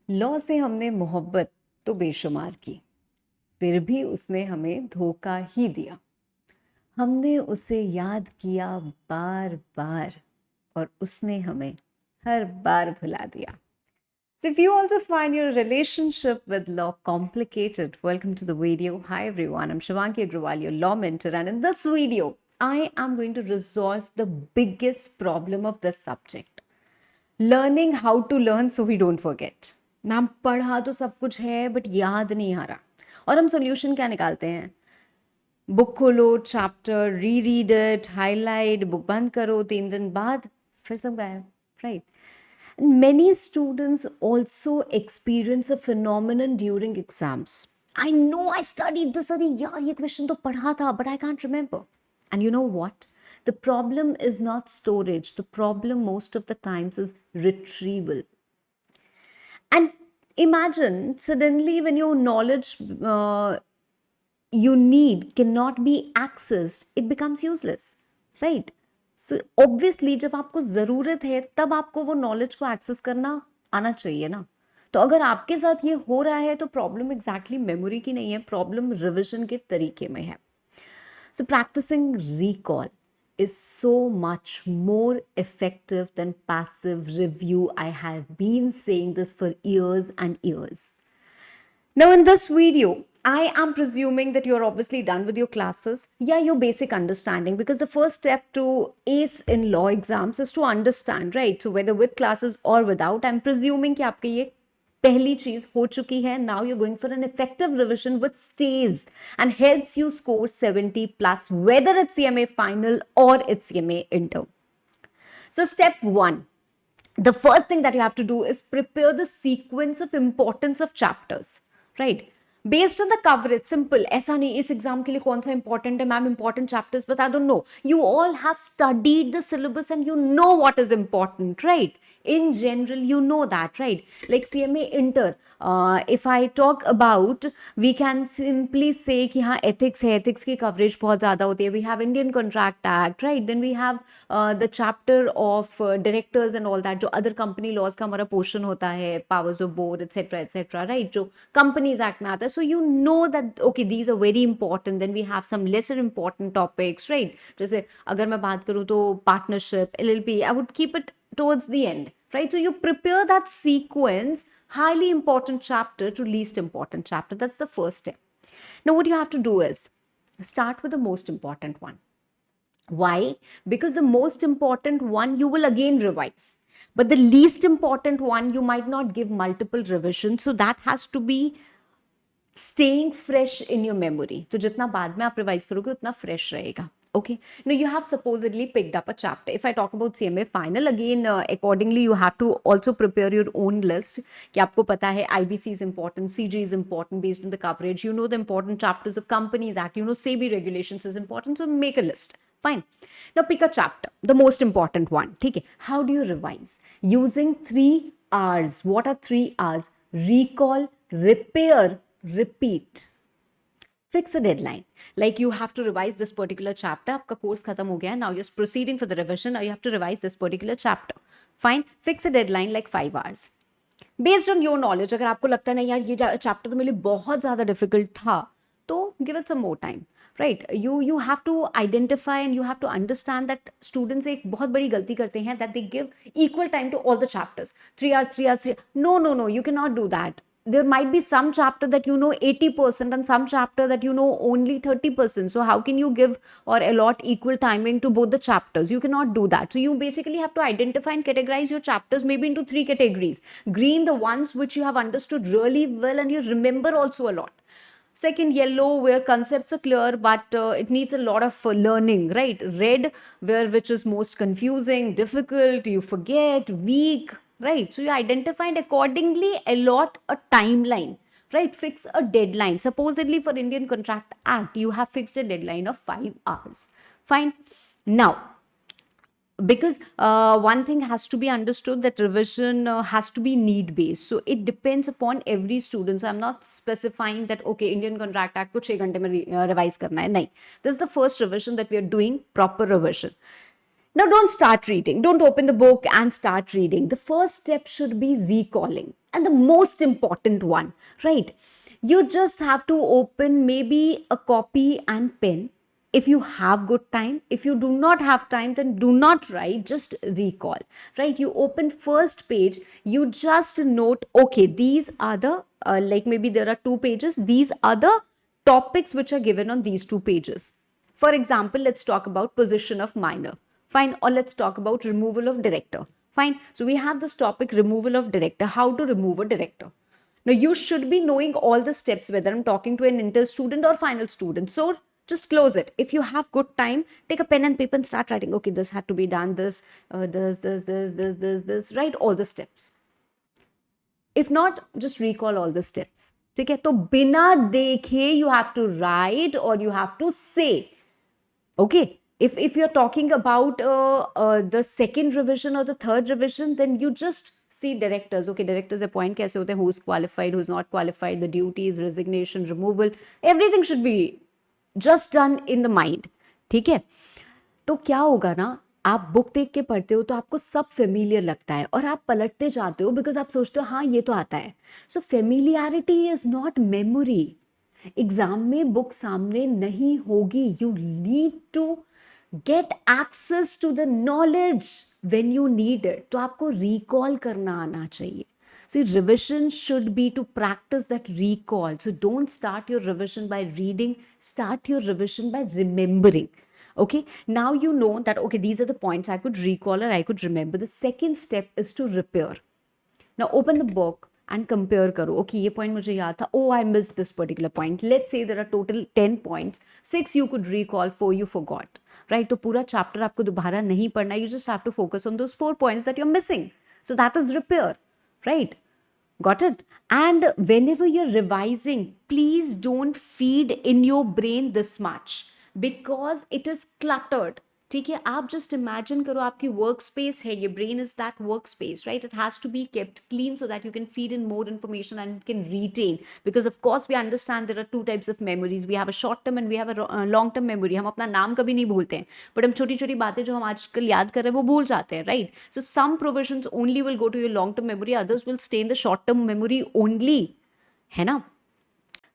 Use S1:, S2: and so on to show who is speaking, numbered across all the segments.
S1: Law से हमने मोहब्बत तो बेशुमार की, फिर भी उसने हमें धोखा ही दिया। हमने उसे याद किया बार बार और उसने हमें हर बार भुला दिया. So if you also find your relationship with law complicated, welcome to the video. Hi everyone, I'm Shivanki Agrawal, your law mentor, and in this video, I am going to resolve the biggest problem of this subject. Learning how to learn so we don't forget. Ma'am पढ़ा तो सब कुछ है but याद नहीं आ रहा. और हम सोल्यूशन क्या निकालते हैं? बुक खोलो, चैप्टर री रीड इट, हाईलाइट, बुक बंद करो, 3 दिन बाद फिर सब गायब, right? Many students also experience a phenomenon during exams. I know I studied this, अरे यार ये क्वेश्चन तो पढ़ा था but I can't remember. And you know what? The problem is not storage. The problem most of the times is retrieval. And imagine suddenly when your knowledge you need cannot be accessed, it becomes useless, right? So obviously जब आपको ज़रूरत है तब आपको वो knowledge को access करना आना चाहिए ना. तो अगर आपके साथ ये हो रहा है तो प्रॉब्लम एग्जैक्टली मेमोरी की नहीं है, प्रॉब्लम रिविजन के तरीके में है. So practicing recall is so much more effective than passive review. I have been saying this for years and years. Now, in this video, I am presuming that you're obviously done with your classes. Yeah, your basic understanding, because the first step to ace in law exams is to understand, right? So whether with classes or without, I'm presuming कि आपके ये पहली चीज हो चुकी है. Now you're going for an effective revision which stays and helps you score 70 plus, whether it's CMA final or it's CMA intern. So step 1. The first thing that you have to do is prepare the sequence of importance of chapters, right? Based on the coverage, simple. ऐसा नहीं इस exam के लिए कौन सा important है ma'am, important chapters बता दो. No, you all have studied the syllabus and you know what is important, right? In general, you know that, right? Like CMA Inter, if I talk about, we can simply say कि हाँ ethics है, ethics की coverage बहुत ज़्यादा होती है. We have Indian Contract Act, right? Then we have the chapter of directors and all that, जो other company laws का हमारा portion होता है, powers of board, etc., right? जो Companies Act में आता है. So you know that okay, these are very important. Then we have some lesser important topics, right? जैसे अगर मैं बात करूँ तो partnership, LLP, I would keep it towards the end, right? So you prepare that sequence, highly important chapter to least important chapter. That's the first step. Now what you have to do is start with the most important one. Why? Because the most important one you will again revise, but the least important one you might not give multiple revisions, so that has to be staying fresh in your memory. तो जितना बाद में आप revise करोगे उतना fresh रहेगा. Okay. Now you have supposedly picked up a chapter. If I talk about CMA final, again, accordingly, you have to also prepare your own list. कि आपको पता है IBC is important, CG is important based on the coverage. You know the important chapters of Companies Act. You know SEBI regulations is important. So make a list. Fine. Now pick a chapter, the most important one. Okay. How do you revise? Using 3 R's. What are 3 R's? Recall, repair, repeat. Fix a deadline. Like you have to revise this particular chapter. आपका course खत्म हो गया. Now you're proceeding for the revision. Now you have to revise this particular chapter. Fine. Fix a deadline like 5 hours. Based on your knowledge, अगर आपको लगता है ना यार ये chapter तो मेरे लिए बहुत ज़्यादा difficult था, तो give it some more time. Right, you have to identify and you have to understand that students एक बहुत बड़ी गलती करते हैं that they give equal time to all the chapters. 3 hours, 3 hours, 3 hours. No, you cannot do that. There might be some chapter that you know 80% and some chapter that you know only 30%. So how can you give or allot equal timing to both the chapters? You cannot do that. So you basically have to identify and categorize your chapters maybe into 3 categories. Green, the ones which you have understood really well and you remember also a lot. Second, yellow, where concepts are clear but it needs a lot of learning, right? Red, which is most confusing, difficult, you forget, weak, right? So you identify and accordingly allot a timeline, right? Fix a deadline. Supposedly for Indian Contract Act, you have fixed a deadline of 5 hours. Fine. Now, because one thing has to be understood that revision has to be need based, so it depends upon every student. So I'm not specifying that okay, Indian Contract Act को 6 घंटे में revise करना है. नहीं, this is the first revision that we are doing, proper revision. Now, don't start reading. Don't open the book and start reading. The first step should be recalling. And the most important one, right? You just have to open maybe a copy and pen. If you have good time, if you do not have time, then do not write, just recall, right? You open first page, you just note, okay, these are the, like maybe there are 2 pages, these are the topics which are given on these 2 pages. For example, let's talk about position of minor. Fine. Or let's talk about removal of director. Fine. So we have this topic, removal of director, how to remove a director. Now you should be knowing all the steps, whether I'm talking to an inter student or final student. So just close it. If you have good time, take a pen and paper and start writing. Okay, this had to be done, this, write all the steps. If not, just recall all the steps. ठीक है, तो बिना देखे you have to write or you have to say. Okay, if you're talking about the second revision or the third revision, then you just see directors. Okay, directors appoint kaise hote hain, who's qualified, who's not qualified, the duties, resignation, removal, everything should be just done in the mind. ठीक है, तो क्या होगा ना, आप book देख के पढ़ते हो तो आपको सब फेमिलियर लगता है और आप पलटते जाते हो बिकॉज आप सोचते हो हाँ ये तो आता है. So familiarity is not memory. Exam में बुक सामने नहीं होगी. You need to get access to the knowledge when you need it. तो आपको रिकॉल करना आना चाहिए. So revision should be to practice that recall. So don't start your revision by reading, start your revision by remembering. Okay, now you know that, okay, these are the points I could recall or I could remember. The second step is to repair. Now open the book and compare karo. Okay, ये point मुझे याद था. Oh, I missed this particular point. Let's say there are total 10 points. 6 you could recall, 4 you forgot. Right? तो पूरा chapter आपको दोबारा नहीं पढ़ना. You just have to focus on those 4 points that you're missing. So that is repair. Right? Got it? And whenever you're revising, please don't feed in your brain this much because it is cluttered. ठीक है, आप just imagine करो आपकी work space है, your brain is that work space, right? It has to be kept clean so that you can feed in more information and can retain. Because of course we understand there are 2 types of memories. We have a short term and we have a long term memory. हम अपना नाम कभी नहीं भूलते हैं, but हम छोटी छोटी बातें जो हम आजकल याद कर रहे हैं वो भूल जाते हैं, right? So some provisions only will go to your long term memory, others will stay in the short term memory only, है ना?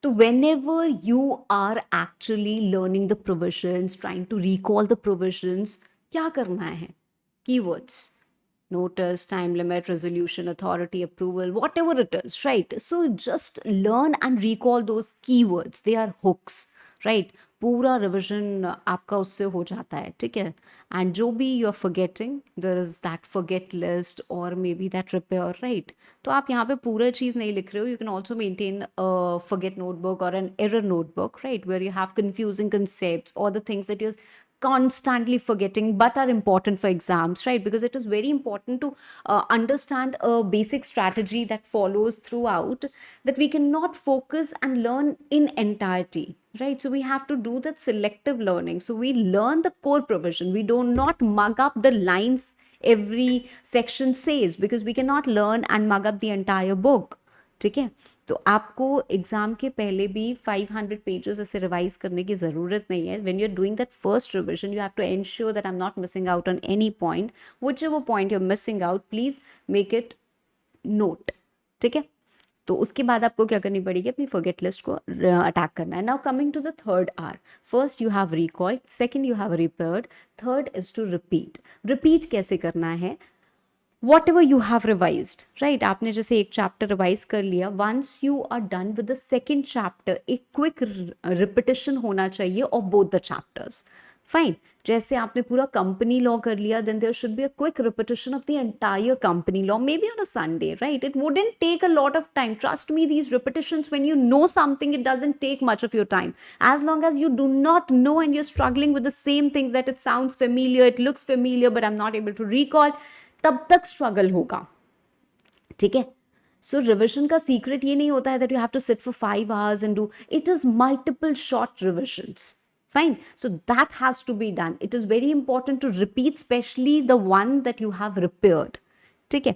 S1: So whenever you are actually learning the provisions, trying to recall the provisions, क्या करना है? Keywords, notice, time limit, resolution, authority, approval, whatever it is, right? So just learn and recall those keywords. They are hooks, right? पूरा revision आपका उससे हो जाता है. ठीक है, एंड जो भी you are forgetting, there is that forget list और may be that repair, right? तो आप यहाँ पे पूरा चीज़ नहीं लिख रहे हो. You can also maintain forget notebook और an error notebook, right, where you have confusing concepts or the things that you're constantly forgetting but are important for exams, right? Because it is very important to understand a basic strategy that follows throughout, that we cannot focus and learn in entirety, right? So we have to do that selective learning. So we learn the core provision. We do not mug up the lines every section says, because we cannot learn and mug up the entire book. ठीक है, तो आपको exam के पहले भी 500 pages ऐसे revise करने की ज़रूरत नहीं है. When you are doing that first revision, you have to ensure that I am not missing out on any point. Whichever point you are missing out, please make it note. ठीक है, तो उसके बाद आपको क्या करनी पड़ेगी, अपनी फॉरगेट लिस्ट को अटैक करना है. Now coming to the third R, first you have recall, second you have repaired, third is to repeat. Repeat कैसे करना है? whatever you have revised, right? आपने जैसे एक चैप्टर रिवाइज कर लिया, once you are done with the second chapter, एक quick repetition होना चाहिए of both the chapters. Fine. जैसे आपने पूरा कंपनी लॉ कर लिया, then there should be a quick repetition of the entire company law, maybe on a Sunday, right? It wouldn't take a lot of time. Trust me, these repetitions, when you know something, it doesn't take much of your time. As long as you do not know and you're struggling with the same things, that it sounds familiar, it looks familiar, but I'm not able to recall, तब तक struggle होगा. ठीक है, सो revision का secret ये नहीं होता है that you have to sit for 5 hours and do. It is multiple short revisions. Fine. So that has to be done. It is very important to repeat, especially the one that you have repaired. ठीक है,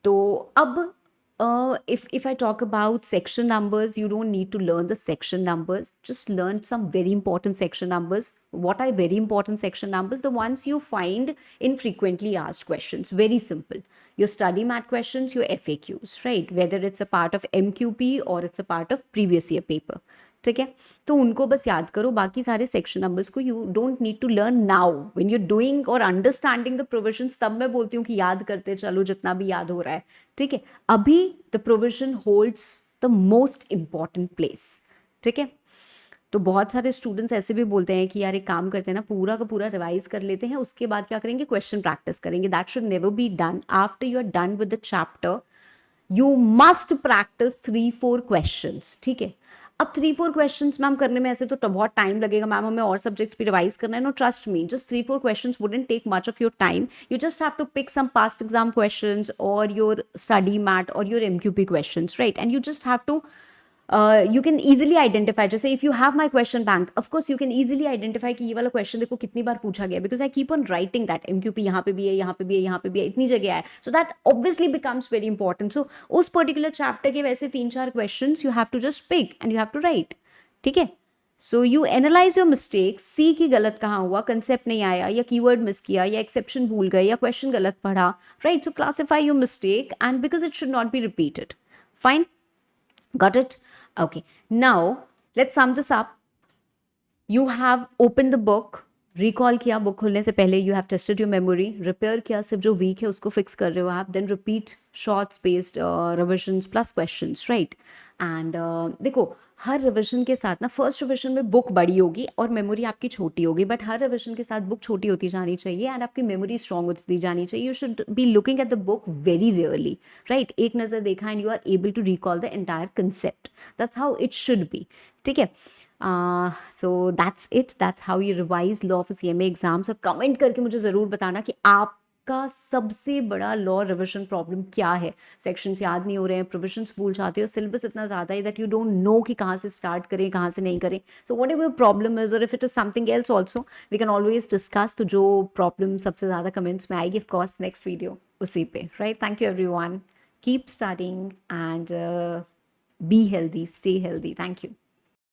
S1: तो अब if I talk about section numbers, you don't need to learn the section numbers. Just learn some very important section numbers. What are very important section numbers? The ones you find in frequently asked questions. Very simple. Your study mat questions, your FAQs, right? Whether it's a part of MQP or it's a part of previous year paper. ठीक है, तो उनको बस याद करो. बाकी सारे section numbers को you don't need to learn now when you doing और अंडरस्टैंडिंग द प्रोविजंस. तब मैं बोलती हूँ कि याद करते चलो जितना भी याद हो रहा है. ठीक है, अभी the provision holds the most important place. ठीक है, तो बहुत सारे स्टूडेंट्स ऐसे भी बोलते हैं कि यार एक काम करते हैं ना, पूरा का पूरा रिवाइज कर लेते हैं, उसके बाद क्या करेंगे, क्वेश्चन प्रैक्टिस करेंगे. That should never be done. After you are done with the chapter you must practice 3-4 questions. ठीक है, अब 3-4 क्वेश्चंस मैम करने में ऐसे तो बहुत टाइम लगेगा मैम, हमें और सब्जेक्ट्स भी रिवाइज करना है. No, trust me, just 3-4 questions wouldn't take much of your time. You just have to pick some past exam questions और योर स्टडी मैट और your MQP questions, right? And you just have to you can easily identify. जैसे if you have my question bank, of course you can easily identify कि ये वाला question देखो कितनी बार पूछा गया, because I keep on writing that MQP यहाँ पे भी है, यहाँ पे भी है, यहाँ पे भी है, इतनी जगह है. So that obviously becomes very important. So उस particular chapter के वैसे 3-4 questions you have to just pick and you have to write. ठीक है, so you analyse your mistakes, see की गलत कहाँ हुआ, कंसेप्ट नहीं आया या कीवर्ड मिस किया या एक्सेप्शन भूल गए या क्वेश्चन गलत पढ़ा, right? So classify your mistake and because it should not be repeated. Fine, got it? Okay, now let's sum this up. You have opened the book, recall किया book खोलने से पहले, you have tested your memory, repair किया, सिर्फ जो week है उसको fix कर रहे हो आप, then repeat short spaced revisions plus questions, right? And देखो, हर रिविजन के साथ ना, फर्स्ट रिविजन में बुक बड़ी होगी और मेमोरी आपकी छोटी होगी, बट हर रिविजन के साथ बुक छोटी होती जानी चाहिए एंड आपकी मेमोरी स्ट्रॉन्ग होती जानी चाहिए. You should be looking at the book very rarely, right? एक नज़र देखा and you are able to recall the entire concept. That's how it should be. ठीक है, so that's it. That's how you revise law for CMA exams. और comment करके मुझे ज़रूर बताना कि आपका सबसे बड़ा लॉ रिविजन प्रॉब्लम क्या है. सेक्शंस याद नहीं हो रहे हैं, प्रोविजंस भूल जाते हो, सिलेबस इतना ज़्यादा है दैट यू डोंट नो कि कहाँ से स्टार्ट करें, कहाँ से नहीं करें. So whatever problem is, और if it is something else also, we can always discuss. तो जो प्रॉब्लम सबसे ज़्यादा कमेंट्स में आएगी, ऑफ कोर्स नेक्स्ट वीडियो उसी पे, right? Thank you everyone. Keep studying and be healthy, stay healthy. Thank you.